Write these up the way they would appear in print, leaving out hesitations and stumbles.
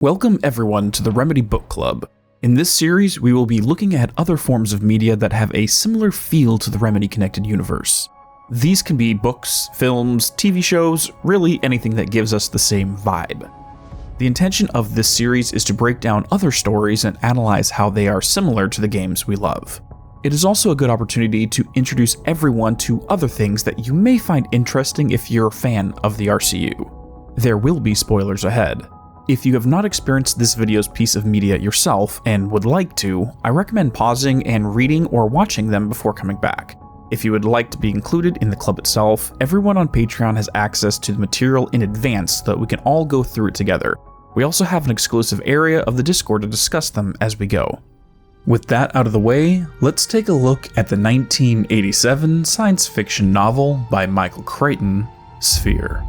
Welcome everyone to the Remedy Book Club. In this series, we will be looking at other forms of media that have a similar feel to the Remedy connected universe. These can be books, films, TV shows, really anything that gives us the same vibe. The intention of this series is to break down other stories and analyze how they are similar to the games we love. It is also a good opportunity to introduce everyone to other things that you may find interesting if you're a fan of the RCU. There will be spoilers ahead. If you have not experienced this video's piece of media yourself and would like to, I recommend pausing and reading or watching them before coming back. If you would like to be included in the club itself, everyone on Patreon has access to the material in advance so that we can all go through it together. We also have an exclusive area of the Discord to discuss them as we go. With that out of the way, let's take a look at the 1987 science fiction novel by Michael Chrighton, Sphere.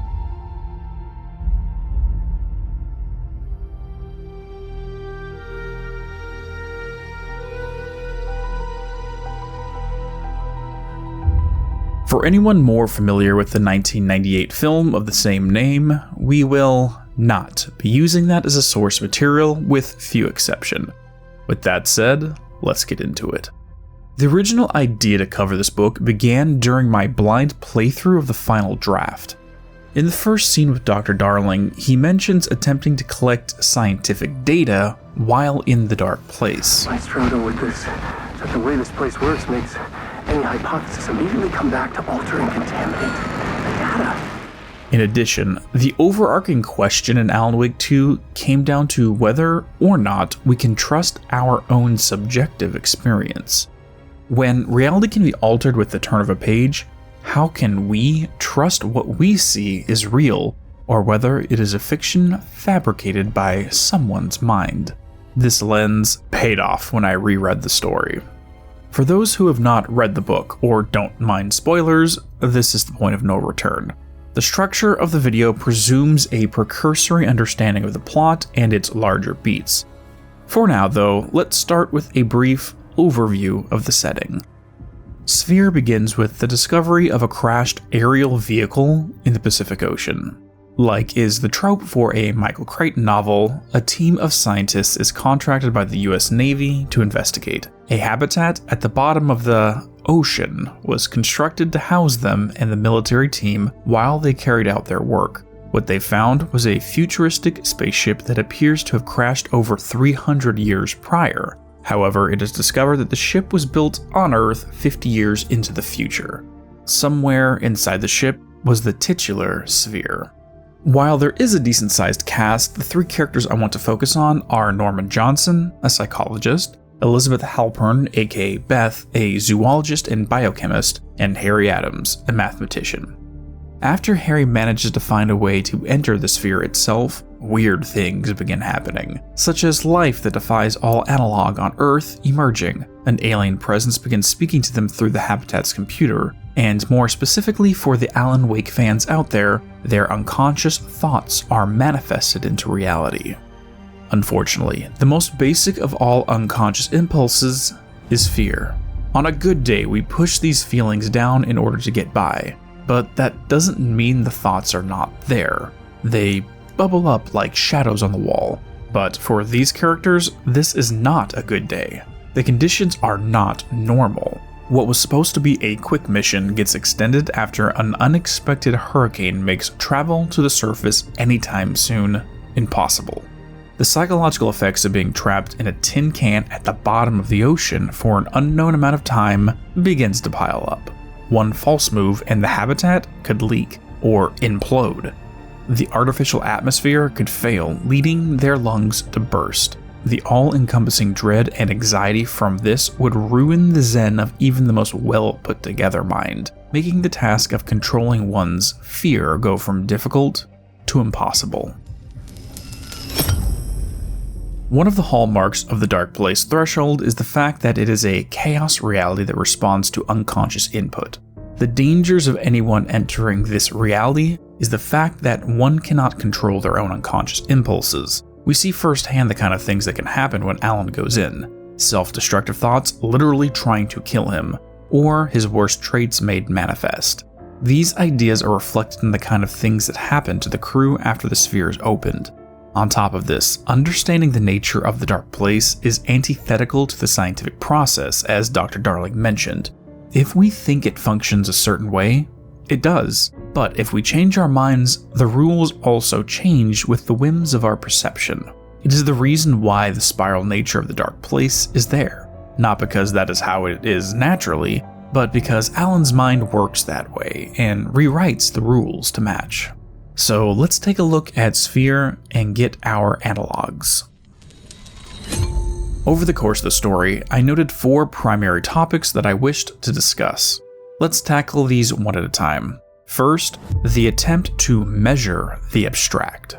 For anyone more familiar with the 1998 film of the same name, we will not be using that as a source material, with few exceptions. With that said, let's get into it. The original idea to cover this book began during my blind playthrough of the final draft. In the first scene with Dr. Darling, he mentions attempting to collect scientific data while in the dark place. My struggle with this, that the way this place works makes any hypothesis immediately come back to alter and contaminate the data. In addition, the overarching question in Alan Wake 2 came down to whether or not we can trust our own subjective experience. When reality can be altered with the turn of a page, how can we trust what we see is real, or whether it is a fiction fabricated by someone's mind? This lens paid off when I reread the story. For those who have not read the book or don't mind spoilers, this is the point of no return. The structure of the video presumes a precursory understanding of the plot and its larger beats. For now though, let's start with a brief overview of the setting. Sphere begins with the discovery of a crashed aerial vehicle in the Pacific Ocean. Like is the trope for a Michael Chrighton novel, a team of scientists is contracted by the US Navy to investigate. A habitat at the bottom of the ocean was constructed to house them and the military team while they carried out their work. What they found was a futuristic spaceship that appears to have crashed over 300 years prior. However, it is discovered that the ship was built on Earth 50 years into the future. Somewhere inside the ship was the titular Sphere. While there is a decent-sized cast, the three characters I want to focus on are Norman Johnson, a psychologist, Elizabeth Halpern, aka Beth, a zoologist and biochemist, and Harry Adams, a mathematician. After Harry manages to find a way to enter the Sphere itself, weird things begin happening, such as life that defies all analog on Earth emerging. An alien presence begins speaking to them through the habitat's computer, and more specifically for the Alan Wake fans out there, their unconscious thoughts are manifested into reality. Unfortunately, the most basic of all unconscious impulses is fear. On a good day, we push these feelings down in order to get by, but that doesn't mean the thoughts are not there. They bubble up like shadows on the wall. But for these characters, this is not a good day. The conditions are not normal. What was supposed to be a quick mission gets extended after an unexpected hurricane makes travel to the surface anytime soon impossible. The psychological effects of being trapped in a tin can at the bottom of the ocean for an unknown amount of time begins to pile up. One false move and the habitat could leak or implode. The artificial atmosphere could fail, leading their lungs to burst. The all-encompassing dread and anxiety from this would ruin the zen of even the most well-put-together mind, making the task of controlling one's fear go from difficult to impossible. One of the hallmarks of the Dark Place Threshold is the fact that it is a chaos reality that responds to unconscious input. The dangers of anyone entering this reality is the fact that one cannot control their own unconscious impulses. We see firsthand the kind of things that can happen when Alan goes in. Self-destructive thoughts literally trying to kill him, or his worst traits made manifest. These ideas are reflected in the kind of things that happen to the crew after the Sphere is opened. On top of this, understanding the nature of the dark place is antithetical to the scientific process, as Dr. Darling mentioned. If we think it functions a certain way, it does. But if we change our minds, the rules also change with the whims of our perception. It is the reason why the spiral nature of the dark place is there. Not because that is how it is naturally, but because Alan's mind works that way and rewrites the rules to match. So let's take a look at Sphere and get our analogs. Over the course of the story, I noted 4 primary topics that I wished to discuss. Let's tackle these one at a time. First, the attempt to measure the abstract.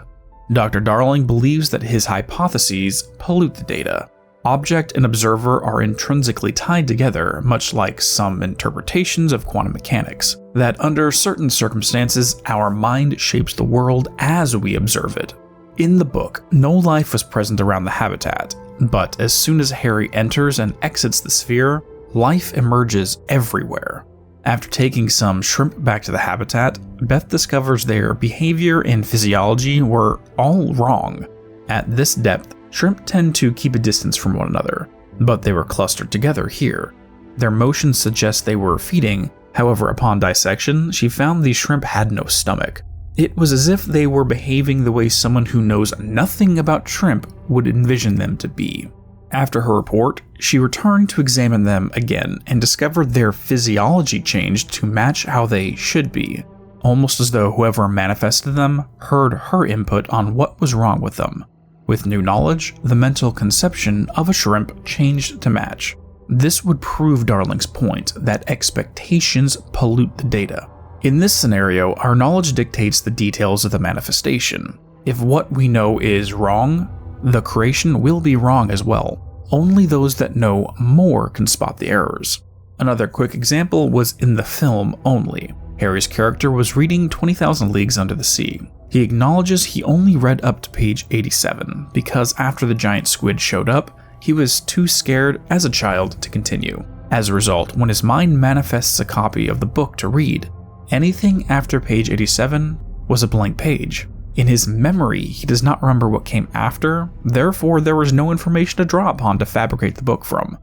Dr. Darling believes that his hypotheses pollute the data. Object and observer are intrinsically tied together, much like some interpretations of quantum mechanics, that under certain circumstances, our mind shapes the world as we observe it. In the book, no life was present around the habitat, but as soon as Harry enters and exits the sphere, life emerges everywhere. After taking some shrimp back to the habitat, Beth discovers their behavior and physiology were all wrong. At this depth, shrimp tend to keep a distance from one another, but they were clustered together here. Their motions suggest they were feeding, however upon dissection, she found the shrimp had no stomach. It was as if they were behaving the way someone who knows nothing about shrimp would envision them to be. After her report, she returned to examine them again and discovered their physiology changed to match how they should be, almost as though whoever manifested them heard her input on what was wrong with them. With new knowledge, the mental conception of a shrimp changed to match. This would prove Darling's point that expectations pollute the data. In this scenario, our knowledge dictates the details of the manifestation. If what we know is wrong, the creation will be wrong as well. Only those that know more can spot the errors. Another quick example was in the film only. Harry's character was reading 20,000 Leagues Under the Sea. He acknowledges he only read up to page 87 because after the giant squid showed up, he was too scared as a child to continue. As a result, when his mind manifests a copy of the book to read, anything after page 87 was a blank page. In his memory, he does not remember what came after, therefore there was no information to draw upon to fabricate the book from.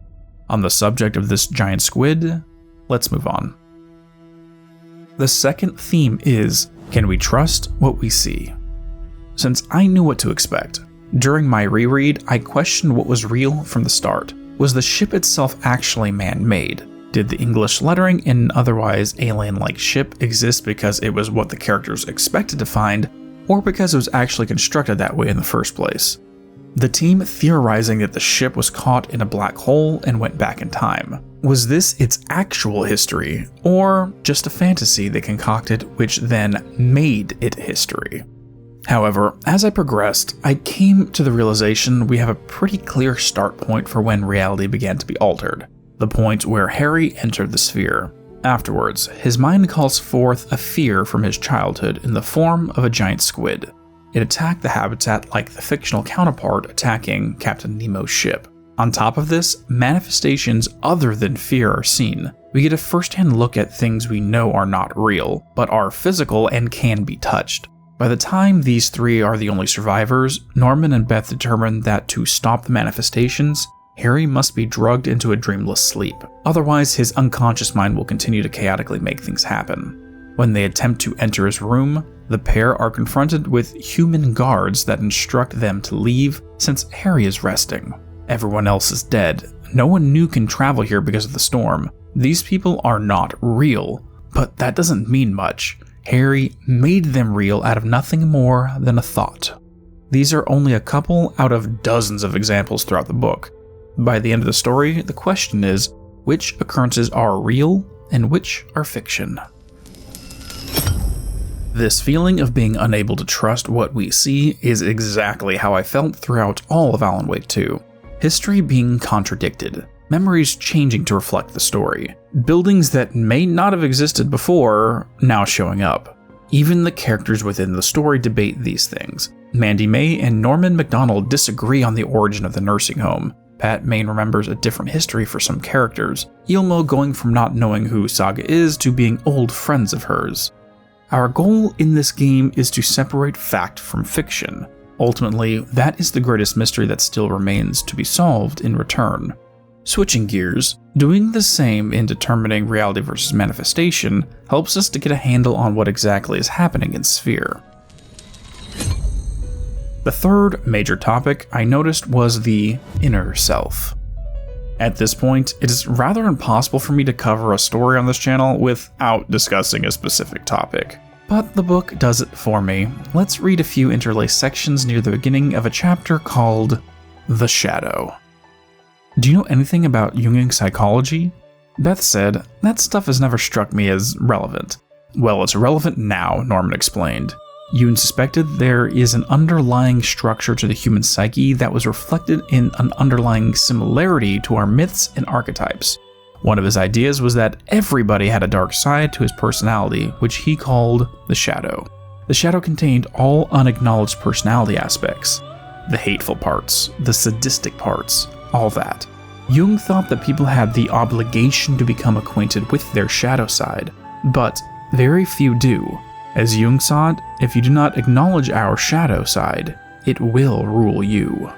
On the subject of this giant squid, let's move on. The second theme is, can we trust what we see? Since I knew what to expect, during my reread, I questioned what was real from the start. Was the ship itself actually man-made? Did the English lettering in an otherwise alien-like ship exist because it was what the characters expected to find, or because it was actually constructed that way in the first place? The team theorizing that the ship was caught in a black hole and went back in time. Was this its actual history, or just a fantasy they concocted which then made it history? However, as I progressed, I came to the realization we have a pretty clear start point for when reality began to be altered. The point where Harry entered the sphere. Afterwards, his mind calls forth a fear from his childhood in the form of a giant squid. It attacked the habitat like the fictional counterpart attacking Captain Nemo's ship. On top of this, manifestations other than fear are seen. We get a first-hand look at things we know are not real, but are physical and can be touched. By the time these 3 are the only survivors, Norman and Beth determine that to stop the manifestations, Harry must be drugged into a dreamless sleep. Otherwise, his unconscious mind will continue to chaotically make things happen. When they attempt to enter his room, the pair are confronted with human guards that instruct them to leave since Harry is resting. Everyone else is dead. No one new can travel here because of the storm. These people are not real, but that doesn't mean much. Harry made them real out of nothing more than a thought. These are only a couple out of dozens of examples throughout the book. By the end of the story, the question is, which occurrences are real and which are fiction? This feeling of being unable to trust what we see is exactly how I felt throughout all of Alan Wake 2. History being contradicted, memories changing to reflect the story, buildings that may not have existed before now showing up. Even the characters within the story debate these things. Mandy May and Norman MacDonald disagree on the origin of the nursing home. Pat Main remembers a different history for some characters, Ilmo going from not knowing who Saga is to being old friends of hers. Our goal in this game is to separate fact from fiction. Ultimately, that is the greatest mystery that still remains to be solved in return. Switching gears, doing the same in determining reality versus manifestation helps us to get a handle on what exactly is happening in Sphere. The third major topic I noticed was the inner self. At this point, it is rather impossible for me to cover a story on this channel without discussing a specific topic. But the book does it for me. Let's read a few interlaced sections near the beginning of a chapter called The Shadow. Do you know anything about Jungian psychology? Beth said, that stuff has never struck me as relevant. Well, it's relevant now, Norman explained. Jung suspected there is an underlying structure to the human psyche that was reflected in an underlying similarity to our myths and archetypes. One of his ideas was that everybody had a dark side to his personality, which he called the shadow. The shadow contained all unacknowledged personality aspects. The hateful parts, the sadistic parts, all that. Jung thought that people had the obligation to become acquainted with their shadow side, but very few do. As Jung saw it, if you do not acknowledge our shadow side, it will rule you.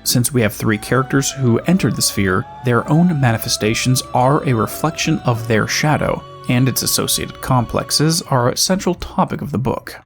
Since we have three characters who entered the sphere, their own manifestations are a reflection of their shadow, and its associated complexes are a central topic of the book.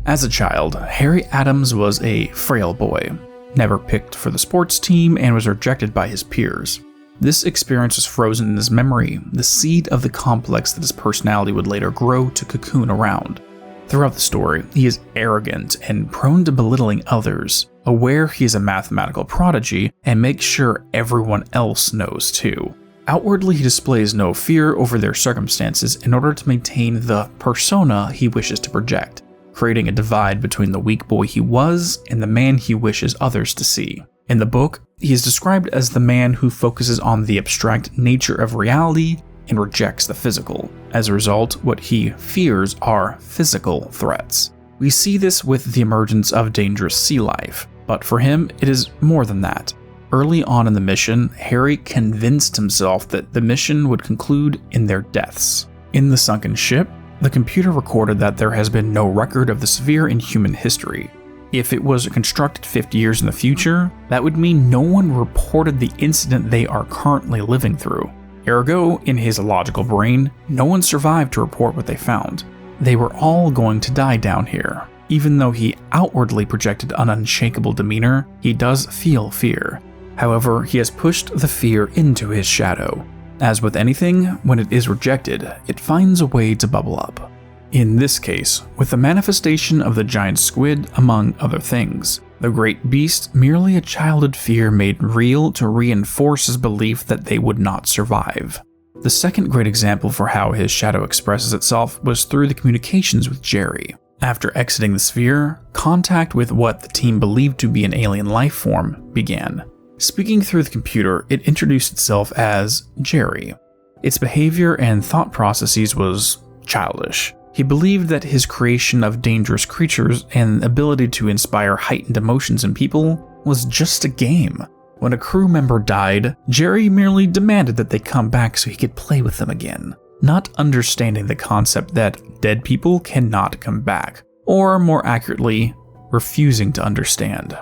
As a child, Harry Adams was a frail boy, never picked for the sports team, and was rejected by his peers. This experience was frozen in his memory, the seed of the complex that his personality would later grow to cocoon around. Throughout the story, he is arrogant and prone to belittling others, aware he is a mathematical prodigy, and makes sure everyone else knows too. Outwardly, he displays no fear over their circumstances in order to maintain the persona he wishes to project, creating a divide between the weak boy he was and the man he wishes others to see. In the book, he is described as the man who focuses on the abstract nature of reality and rejects the physical. As a result, what he fears are physical threats. We see this with the emergence of dangerous sea life, but for him, it is more than that. Early on in the mission, Harry convinced himself that the mission would conclude in their deaths. In the sunken ship, the computer recorded that there has been no record of the sphere in human history. If it was constructed 50 years in the future, that would mean no one reported the incident they are currently living through. Ergo, in his illogical brain, no one survived to report what they found. They were all going to die down here. Even though he outwardly projected an unshakable demeanor, he does feel fear. However, he has pushed the fear into his shadow. As with anything, when it is rejected, it finds a way to bubble up. In this case, with the manifestation of the giant squid, among other things, the great beast merely a childhood fear made real to reinforce his belief that they would not survive. The second great example for how his shadow expresses itself was through the communications with Jerry. After exiting the sphere, contact with what the team believed to be an alien life form began. Speaking through the computer, it introduced itself as Jerry. Its behavior and thought processes was childish. He believed that his creation of dangerous creatures and ability to inspire heightened emotions in people was just a game. When a crew member died, Jerry merely demanded that they come back so he could play with them again, not understanding the concept that dead people cannot come back, or more accurately, refusing to understand.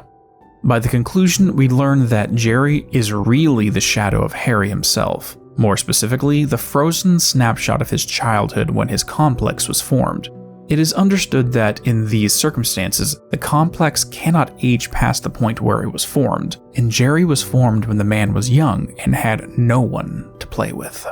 By the conclusion, we learn that Jerry is really the shadow of Harry himself. More specifically, the frozen snapshot of his childhood when his complex was formed. It is understood that in these circumstances, the complex cannot age past the point where it was formed, and Jerry was formed when the man was young and had no one to play with.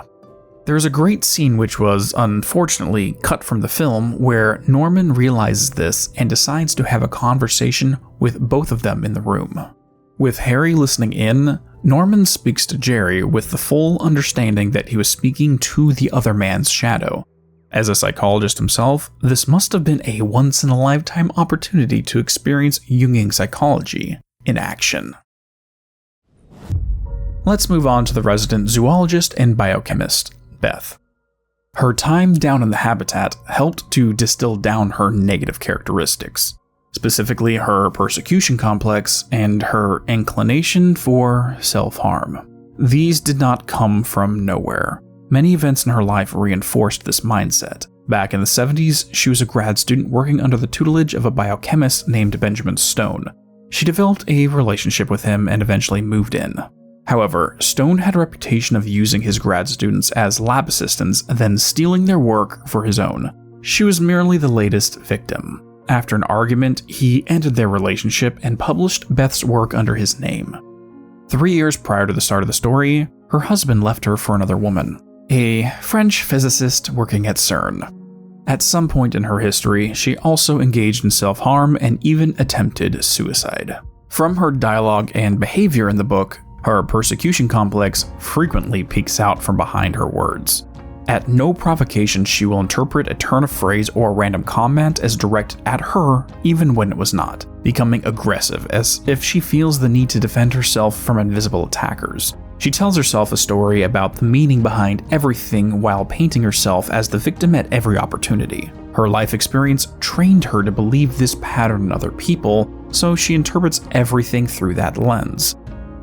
There is a great scene which was, unfortunately, cut from the film where Norman realizes this and decides to have a conversation with both of them in the room. With Harry listening in, Norman speaks to Jerry with the full understanding that he was speaking to the other man's shadow. As a psychologist himself, this must have been a once-in-a-lifetime opportunity to experience Jungian psychology in action. Let's move on to the resident zoologist and biochemist, Beth. Her time down in the habitat helped to distill down her negative characteristics. Specifically her persecution complex and her inclination for self-harm. These did not come from nowhere. Many events in her life reinforced this mindset. Back in the 70s, she was a grad student working under the tutelage of a biochemist named Benjamin Stone. She developed a relationship with him and eventually moved in. However, Stone had a reputation of using his grad students as lab assistants, then stealing their work for his own. She was merely the latest victim. After an argument, he ended their relationship and published Beth's work under his name. 3 years prior to the start of the story, her husband left her for another woman, a French physicist working at CERN. At some point in her history, she also engaged in self-harm and even attempted suicide. From her dialogue and behavior in the book, her persecution complex frequently peeks out from behind her words. At no provocation, she will interpret a turn of phrase or random comment as directed at her, even when it was not, becoming aggressive as if she feels the need to defend herself from invisible attackers. She tells herself a story about the meaning behind everything while painting herself as the victim at every opportunity. Her life experience trained her to believe this pattern in other people, so she interprets everything through that lens.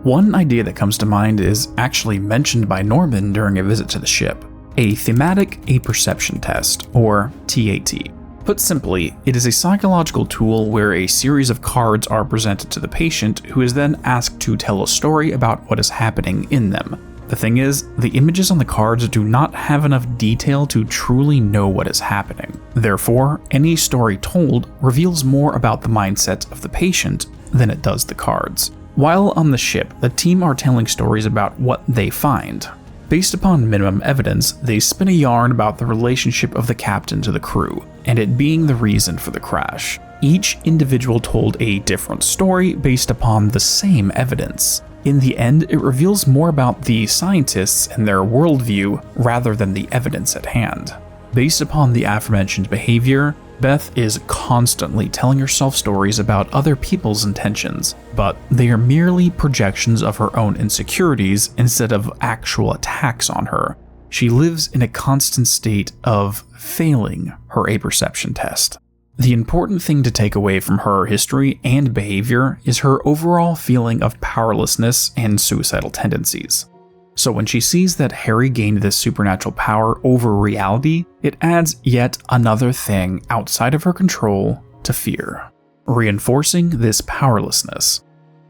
One idea that comes to mind is actually mentioned by Norman during a visit to the ship: a thematic apperception test, or TAT. Put simply, it is a psychological tool where a series of cards are presented to the patient, who is then asked to tell a story about what is happening in them. The thing is, the images on the cards do not have enough detail to truly know what is happening. Therefore, any story told reveals more about the mindset of the patient than it does the cards. While on the ship, the team are telling stories about what they find. Based upon minimum evidence, they spin a yarn about the relationship of the captain to the crew, and it being the reason for the crash. Each individual told a different story based upon the same evidence. In the end, it reveals more about the scientists and their worldview rather than the evidence at hand. Based upon the aforementioned behavior, Beth is constantly telling herself stories about other people's intentions, but they are merely projections of her own insecurities instead of actual attacks on her. She lives in a constant state of failing her apperception test. The important thing to take away from her history and behavior is her overall feeling of powerlessness and suicidal tendencies. So when she sees that Harry gained this supernatural power over reality, it adds yet another thing outside of her control to fear, reinforcing this powerlessness.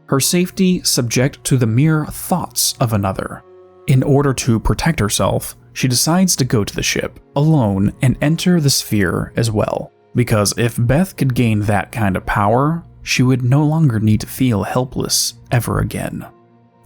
Her safety subject to the mere thoughts of another. In order to protect herself, she decides to go to the ship alone and enter the sphere as well. Because if Beth could gain that kind of power, she would no longer need to feel helpless ever again.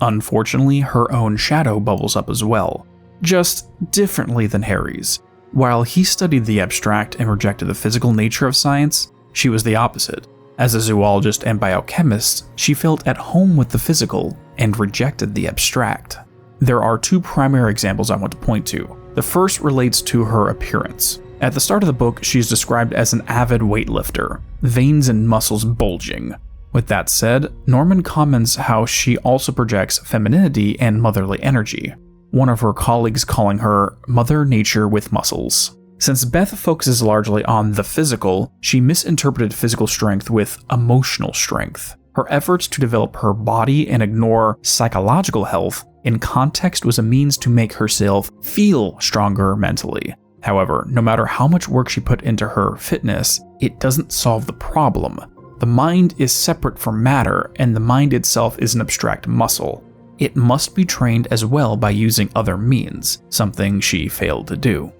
Unfortunately, her own shadow bubbles up as well, just differently than Harry's. While he studied the abstract and rejected the physical nature of science, she was the opposite. As a zoologist and biochemist, she felt at home with the physical and rejected the abstract. There are two primary examples I want to point to. The first relates to her appearance. At the start of the book, she is described as an avid weightlifter, veins and muscles bulging. With that said, Norman comments how she also projects femininity and motherly energy, one of her colleagues calling her Mother Nature with muscles. Since Beth focuses largely on the physical, she misinterpreted physical strength with emotional strength. Her efforts to develop her body and ignore psychological health in context was a means to make herself feel stronger mentally. However, no matter how much work she put into her fitness, it doesn't solve the problem. The mind is separate from matter, and the mind itself is an abstract muscle. It must be trained as well by using other means, something she failed to do.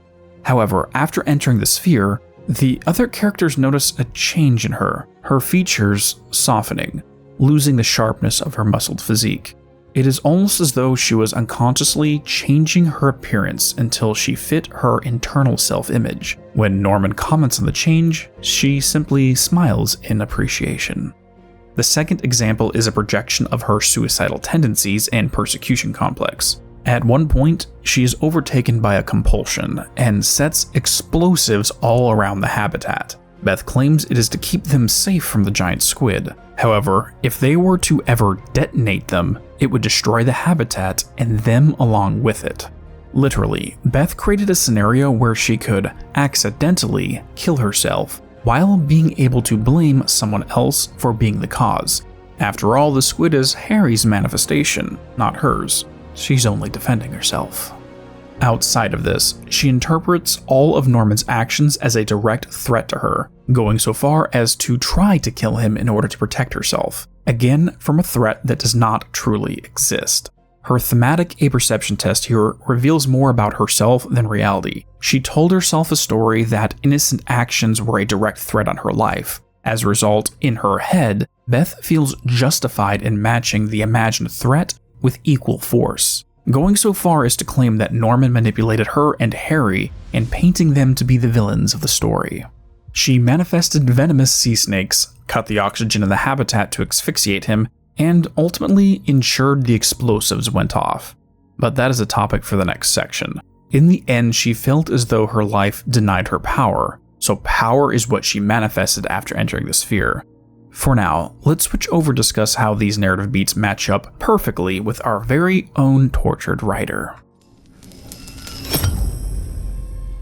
However, after entering the sphere, the other characters notice a change in her features softening, losing the sharpness of her muscled physique. It is almost as though she was unconsciously changing her appearance until she fit her internal self-image. When Norman comments on the change, she simply smiles in appreciation. The second example is a projection of her suicidal tendencies and persecution complex. At one point, she is overtaken by a compulsion and sets explosives all around the habitat. Beth claims it is to keep them safe from the giant squid. However, if they were to ever detonate them, it would destroy the habitat and them along with it. Literally, Beth created a scenario where she could accidentally kill herself while being able to blame someone else for being the cause. After all, the squid is Harry's manifestation, not hers. She's only defending herself. Outside of this, she interprets all of Norman's actions as a direct threat to her, going so far as to try to kill him in order to protect herself, again from a threat that does not truly exist. Her thematic apperception test here reveals more about herself than reality. She told herself a story that innocent actions were a direct threat on her life. As a result, in her head, Beth feels justified in matching the imagined threat with equal force, going so far as to claim that Norman manipulated her and Harry and painting them to be the villains of the story. She manifested venomous sea snakes, cut the oxygen in the habitat to asphyxiate him, and ultimately ensured the explosives went off. But that is a topic for the next section. In the end, she felt as though her life denied her power, so power is what she manifested after entering the sphere. For now, let's switch over to discuss how these narrative beats match up perfectly with our very own tortured writer.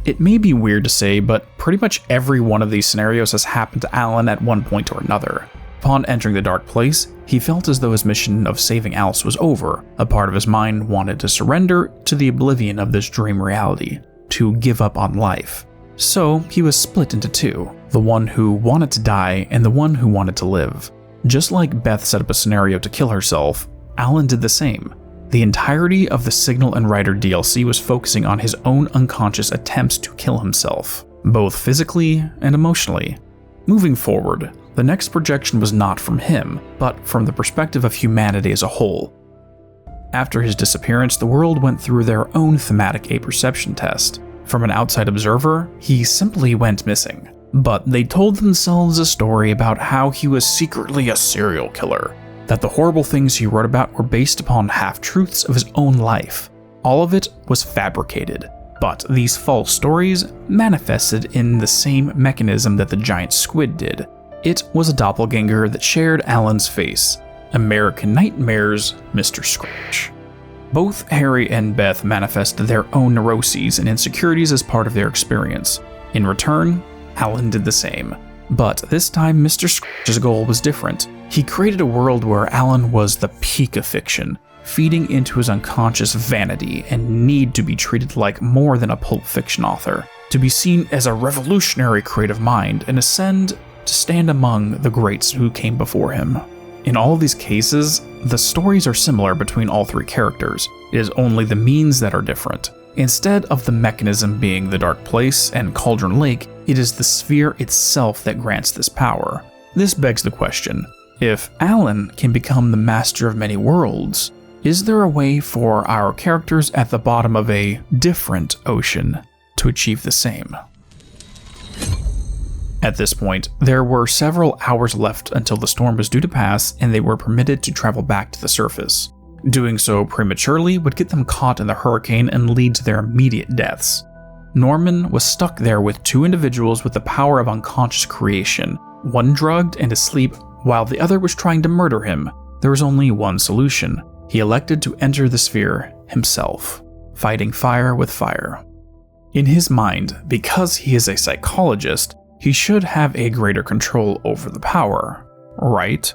It may be weird to say, but pretty much every one of these scenarios has happened to Alan at one point or another. Upon entering the dark place, he felt as though his mission of saving Alice was over. A part of his mind wanted to surrender to the oblivion of this dream reality, to give up on life. So he was split into two, the one who wanted to die and the one who wanted to live. Just like Beth set up a scenario to kill herself, Alan did the same. The entirety of the Signal and Rider DLC was focusing on his own unconscious attempts to kill himself, both physically and emotionally. Moving forward, the next projection was not from him, but from the perspective of humanity as a whole. After his disappearance, the world went through their own thematic apperception test. From an outside observer, he simply went missing. But they told themselves a story about how he was secretly a serial killer, that the horrible things he wrote about were based upon half-truths of his own life. All of it was fabricated, but these false stories manifested in the same mechanism that the giant squid did. It was a doppelganger that shared Alan's face, American Nightmare's Mr. Scratch. Both Harry and Beth manifested their own neuroses and insecurities as part of their experience. In return, Alan did the same. But this time, Mr. Scratch's goal was different. He created a world where Alan was the peak of fiction, feeding into his unconscious vanity and need to be treated like more than a pulp fiction author, to be seen as a revolutionary creative mind and ascend to stand among the greats who came before him. In all of these cases, the stories are similar between all three characters. It is only the means that are different. Instead of the mechanism being the Dark Place and Cauldron Lake, it is the sphere itself that grants this power. This begs the question, if Alan can become the master of many worlds, is there a way for our characters at the bottom of a different ocean to achieve the same? At this point, there were several hours left until the storm was due to pass and they were permitted to travel back to the surface. Doing so prematurely would get them caught in the hurricane and lead to their immediate deaths. Norman was stuck there with two individuals with the power of unconscious creation, one drugged and asleep while the other was trying to murder him. There was only one solution. He elected to enter the sphere himself, fighting fire with fire. In his mind, because he is a psychologist, he should have a greater control over the power, right?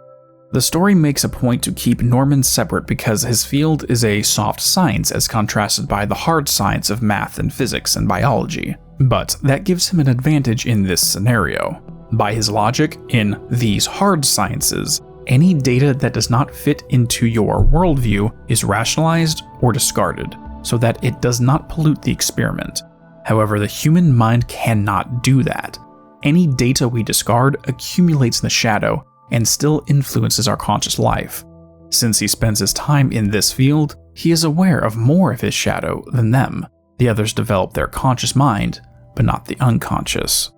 The story makes a point to keep Norman separate because his field is a soft science as contrasted by the hard science of math and physics and biology. But that gives him an advantage in this scenario. By his logic, in these hard sciences, any data that does not fit into your worldview is rationalized or discarded, so that it does not pollute the experiment. However, the human mind cannot do that. Any data we discard accumulates in the shadow and still influences our conscious life. Since he spends his time in this field, he is aware of more of his shadow than them. The others develop their conscious mind, but not the unconscious.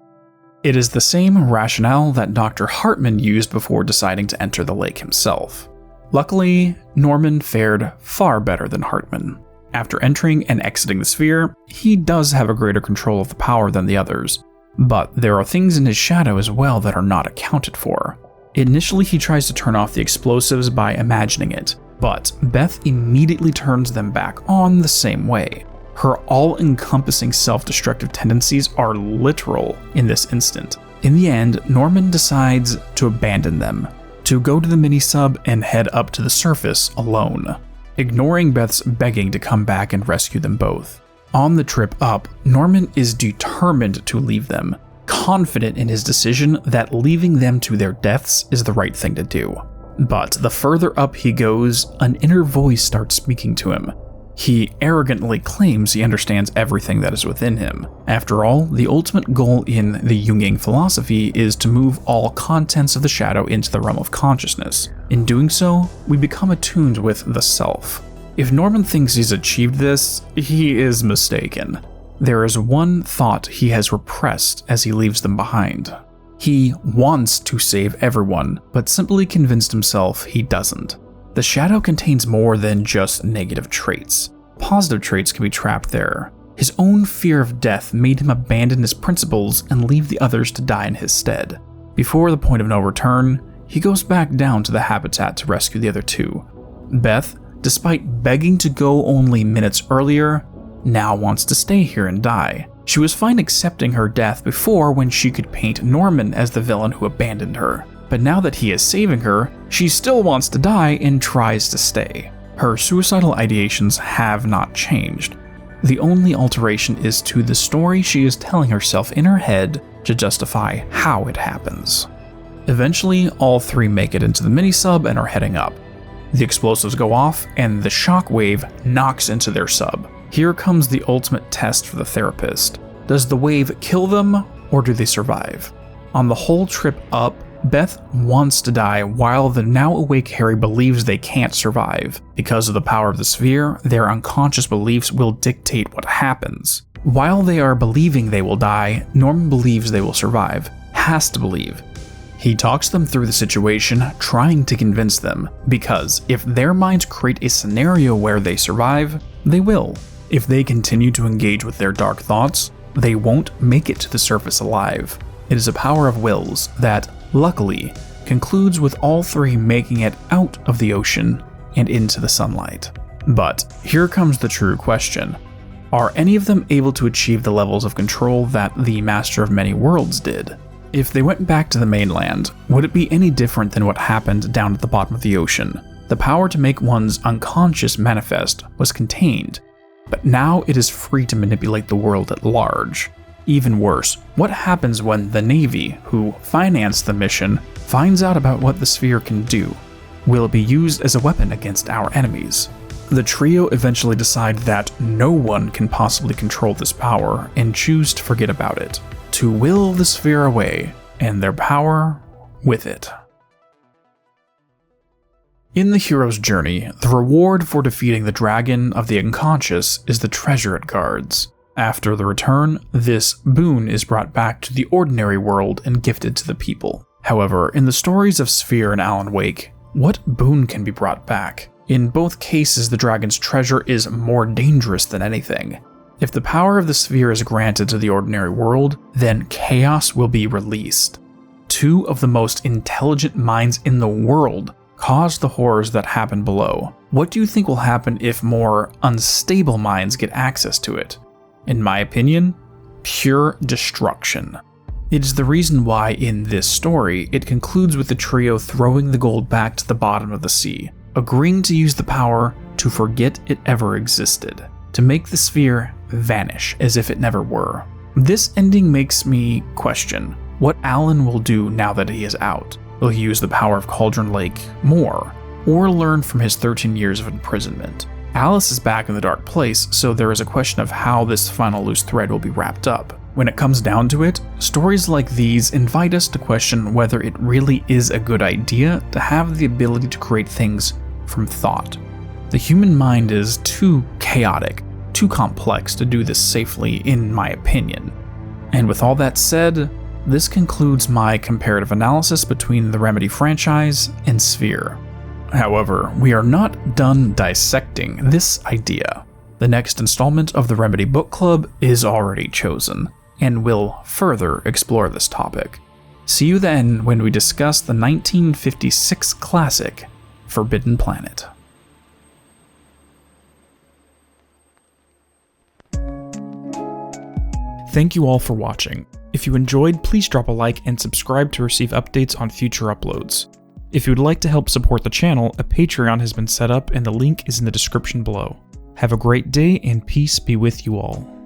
It is the same rationale that Dr. Hartman used before deciding to enter the lake himself. Luckily, Norman fared far better than Hartman. After entering and exiting the sphere, he does have a greater control of the power than the others. But there are things in his shadow as well that are not accounted for. Initially, he tries to turn off the explosives by imagining it, but Beth immediately turns them back on the same way. Her all-encompassing self-destructive tendencies are literal in this instant. In the end, Norman decides to abandon them, to go to the mini-sub and head up to the surface alone, ignoring Beth's begging to come back and rescue them both. On the trip up, Norman is determined to leave them, confident in his decision that leaving them to their deaths is the right thing to do. But the further up he goes, an inner voice starts speaking to him. He arrogantly claims he understands everything that is within him. After all, the ultimate goal in the Jungian philosophy is to move all contents of the shadow into the realm of consciousness. In doing so, we become attuned with the self. If Norman thinks he's achieved this, he is mistaken. There is one thought he has repressed as he leaves them behind. He wants to save everyone, but simply convinced himself he doesn't. The shadow contains more than just negative traits. Positive traits can be trapped there. His own fear of death made him abandon his principles and leave the others to die in his stead. Before the point of no return, he goes back down to the habitat to rescue the other two. Beth, despite begging to go only minutes earlier, now wants to stay here and die. She was fine accepting her death before when she could paint Norman as the villain who abandoned her. But now that he is saving her, she still wants to die and tries to stay. Her suicidal ideations have not changed. The only alteration is to the story she is telling herself in her head to justify how it happens. Eventually, all three make it into the mini-sub and are heading up. The explosives go off, and the shockwave knocks into their sub. Here comes the ultimate test for the therapist. Does the wave kill them, or do they survive? On the whole trip up, Beth wants to die while the now awake Harry believes they can't survive. Because of the power of the sphere, their unconscious beliefs will dictate what happens. While they are believing they will die, Norman believes they will survive, has to believe. He talks them through the situation, trying to convince them, because if their minds create a scenario where they survive, they will. If they continue to engage with their dark thoughts, they won't make it to the surface alive. It is a power of wills that, luckily, concludes with all three making it out of the ocean and into the sunlight. But here comes the true question. Are any of them able to achieve the levels of control that the Master of Many Worlds did? If they went back to the mainland, would it be any different than what happened down at the bottom of the ocean? The power to make one's unconscious manifest was contained, but now it is free to manipulate the world at large. Even worse, what happens when the Navy, who financed the mission, finds out about what the sphere can do? Will it be used as a weapon against our enemies? The trio eventually decide that no one can possibly control this power and choose to forget about it, to will the sphere away, and their power with it. In the hero's journey, the reward for defeating the dragon of the unconscious is the treasure it guards. After the return, this boon is brought back to the ordinary world and gifted to the people. However, in the stories of Sphere and Alan Wake, what boon can be brought back? In both cases, the dragon's treasure is more dangerous than anything. If the power of the sphere is granted to the ordinary world, then chaos will be released. Two of the most intelligent minds in the world caused the horrors that happen below. What do you think will happen if more unstable minds get access to it? In my opinion, pure destruction. It is the reason why in this story it concludes with the trio throwing the gold back to the bottom of the sea, agreeing to use the power to forget it ever existed, to make the sphere vanish as if it never were. This ending makes me question what Alan will do now that he is out. Will he use the power of Cauldron Lake more, or learn from his 13 years of imprisonment? Alice is back in the dark place, so there is a question of how this final loose thread will be wrapped up. When it comes down to it, stories like these invite us to question whether it really is a good idea to have the ability to create things from thought. The human mind is too chaotic, too complex to do this safely, in my opinion. And with all that said, this concludes my comparative analysis between the Remedy franchise and Sphere. However, we are not done dissecting this idea. The next installment of the Remedy Book Club is already chosen, and will further explore this topic. See you then when we discuss the 1956 classic, Forbidden Planet. Thank you all for watching. If you enjoyed, please drop a like and subscribe to receive updates on future uploads. If you would like to help support the channel, a Patreon has been set up and the link is in the description below. Have a great day, and peace be with you all.